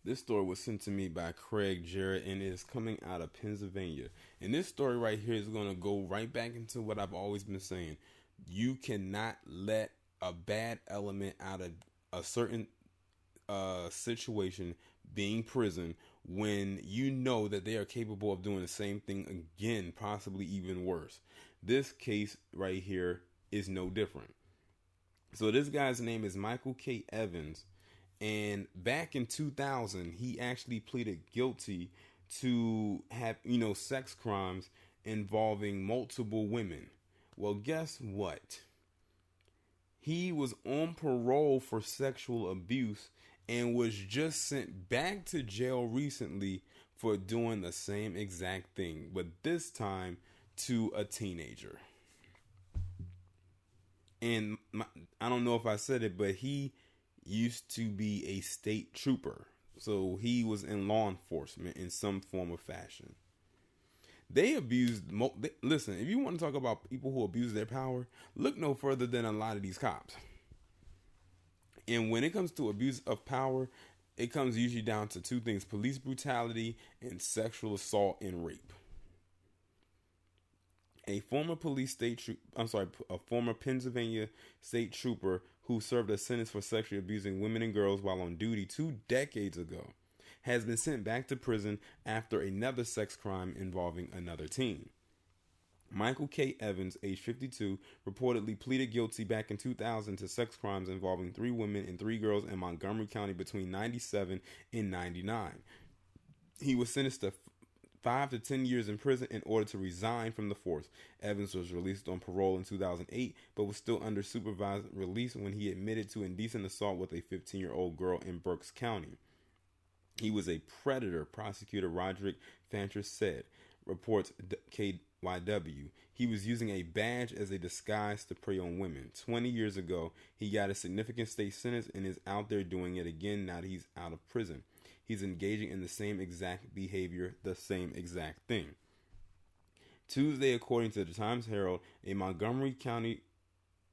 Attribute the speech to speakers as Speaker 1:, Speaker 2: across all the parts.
Speaker 1: This story was sent to me by Craig Jarrett and it is coming out of Pennsylvania. And this story right here is going to go right back into what I've always been saying. You cannot let a bad element out of a certain situation, being prison, when you know that they are capable of doing the same thing again, possibly even worse. This case right here is no different. So this guy's name is Michael K. Evans, and back in 2000, he actually pleaded guilty to have, sex crimes involving multiple women. Well, guess what? He was on parole for sexual abuse and was just sent back to jail recently for doing the same exact thing, but this time to a teenager. And I don't know if I said it, but he used to be a state trooper. So he was in law enforcement in some form of fashion. They abused. Listen, if you want to talk about people who abuse their power, look no further than a lot of these cops. And when it comes to abuse of power, it comes usually down to two things: police brutality and sexual assault and rape. A former a former Pennsylvania state trooper who served a sentence for sexually abusing women and girls while on duty 2 decades ago has been sent back to prison after another sex crime involving another teen. Michael K. Evans, age 52, reportedly pleaded guilty back in 2000 to sex crimes involving 3 women and 3 girls in Montgomery County between 97 and 99. He was sentenced to 5 to 10 years in prison in order to resign from the force. Evans was released on parole in 2008, but was still under supervised release when he admitted to indecent assault with a 15-year-old girl in Berks County. He was a predator, prosecutor Roderick Fancher said, reports KYW. He was using a badge as a disguise to prey on women. 20 years ago, he got a significant state sentence and is out there doing it again now that he's out of prison. He's engaging in the same exact behavior, the same exact thing. Tuesday, according to the Times Herald, a Montgomery County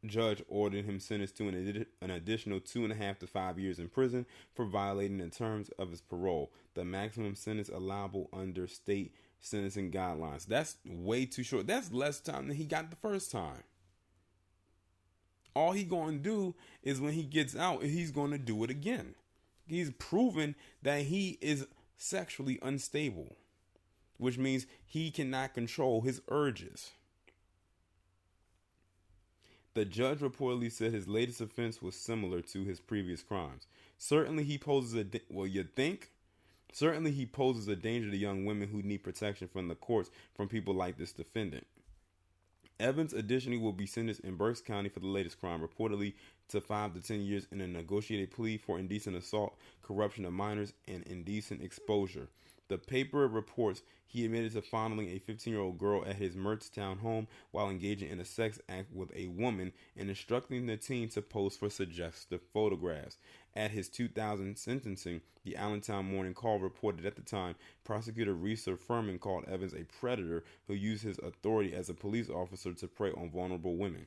Speaker 1: judge ordered him sentenced to an additional 2.5 to 5 years in prison for violating the terms of his parole, the maximum sentence allowable under state sentencing guidelines. That's way too short. That's less time than he got the first time. All he going to do is when he gets out, he's going to do it again. He's proven that he is sexually unstable, which means he cannot control his urges. The judge reportedly said his latest offense was similar to his previous crimes. Certainly he poses a danger to young women who need protection from the courts from people like this defendant. Evans additionally will be sentenced in Berks County for the latest crime, reportedly to 5 to 10 years in a negotiated plea for indecent assault, corruption of minors, and indecent exposure. The paper reports he admitted to fondling a 15-year-old girl at his Mertztown home while engaging in a sex act with a woman and instructing the teen to pose for suggestive photographs. At his 2000 sentencing, the Allentown Morning Call reported at the time, prosecutor Risa Furman called Evans a predator who used his authority as a police officer to prey on vulnerable women.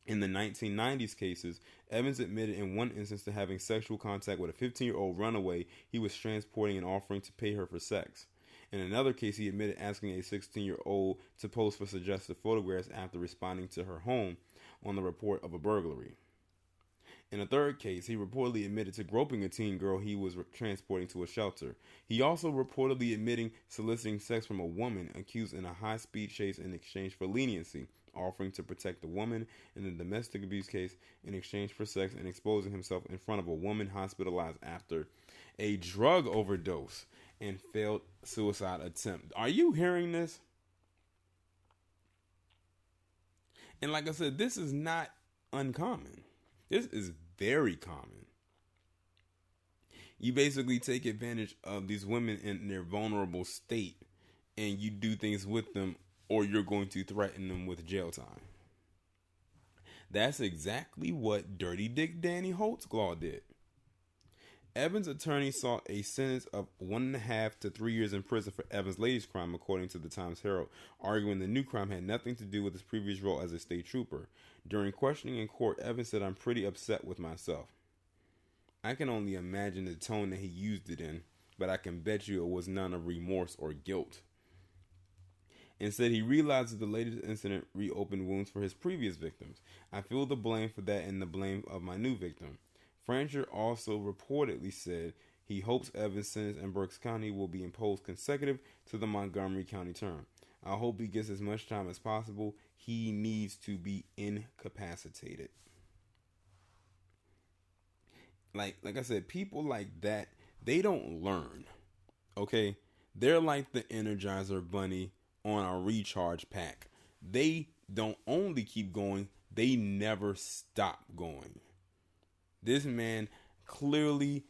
Speaker 1: In the 1990s cases, Evans admitted in one instance to having sexual contact with a 15-year-old runaway he was transporting and offering to pay her for sex. In another case, he admitted asking a 16-year-old to pose for suggestive photographs after responding to her home on the report of a burglary. In a third case, he reportedly admitted to groping a teen girl he was transporting to a shelter. He also reportedly admitting soliciting sex from a woman accused in a high-speed chase in exchange for leniency, offering to protect the woman in the domestic abuse case in exchange for sex, and exposing himself in front of a woman hospitalized after a drug overdose and failed suicide attempt. Are you hearing this? And like I said, this is not uncommon. This is very common. You basically take advantage of these women in their vulnerable state and you do things with them, or you're going to threaten them with jail time. That's exactly what Dck Danny Holtzclaw did. Evans' attorney sought a sentence of 1.5 to 3 years in prison for Evans' latest crime, according to the Times Herald, arguing the new crime had nothing to do with his previous role as a state trooper. During questioning in court, Evans said, "I'm pretty upset with myself." I can only imagine the tone that he used it in, but I can bet you it was none of remorse or guilt. Instead, he realizes the latest incident reopened wounds for his previous victims. I feel the blame for that and the blame of my new victim. Francher also reportedly said he hopes Evans' sentence in Berks County will be imposed consecutive to the Montgomery County term. I hope he gets as much time as possible. He needs to be incapacitated. Like I said, people like that, they don't learn. Okay? They're like the Energizer Bunny on a recharge pack. They don't only keep going, they never stop going. This man clearly,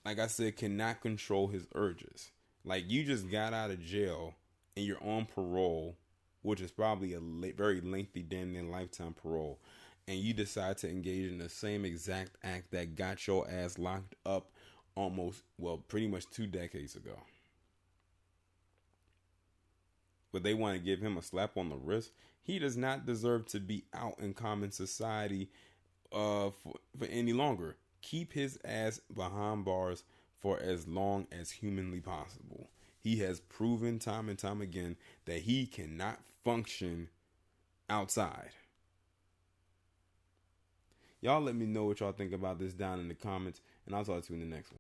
Speaker 1: like I said, cannot control his urges. Like, you just got out of jail and you're on parole, which is probably a very lengthy, damn near lifetime parole, and you decide to engage in the same exact act that got your ass locked up pretty much 2 decades ago. But they want to give him a slap on the wrist. He does not deserve to be out in common society for any longer. Keep his ass behind bars for as long as humanly possible. He has proven time and time again that he cannot function outside. Y'all let me know what y'all think about this down in the comments, and I'll talk to you in the next one.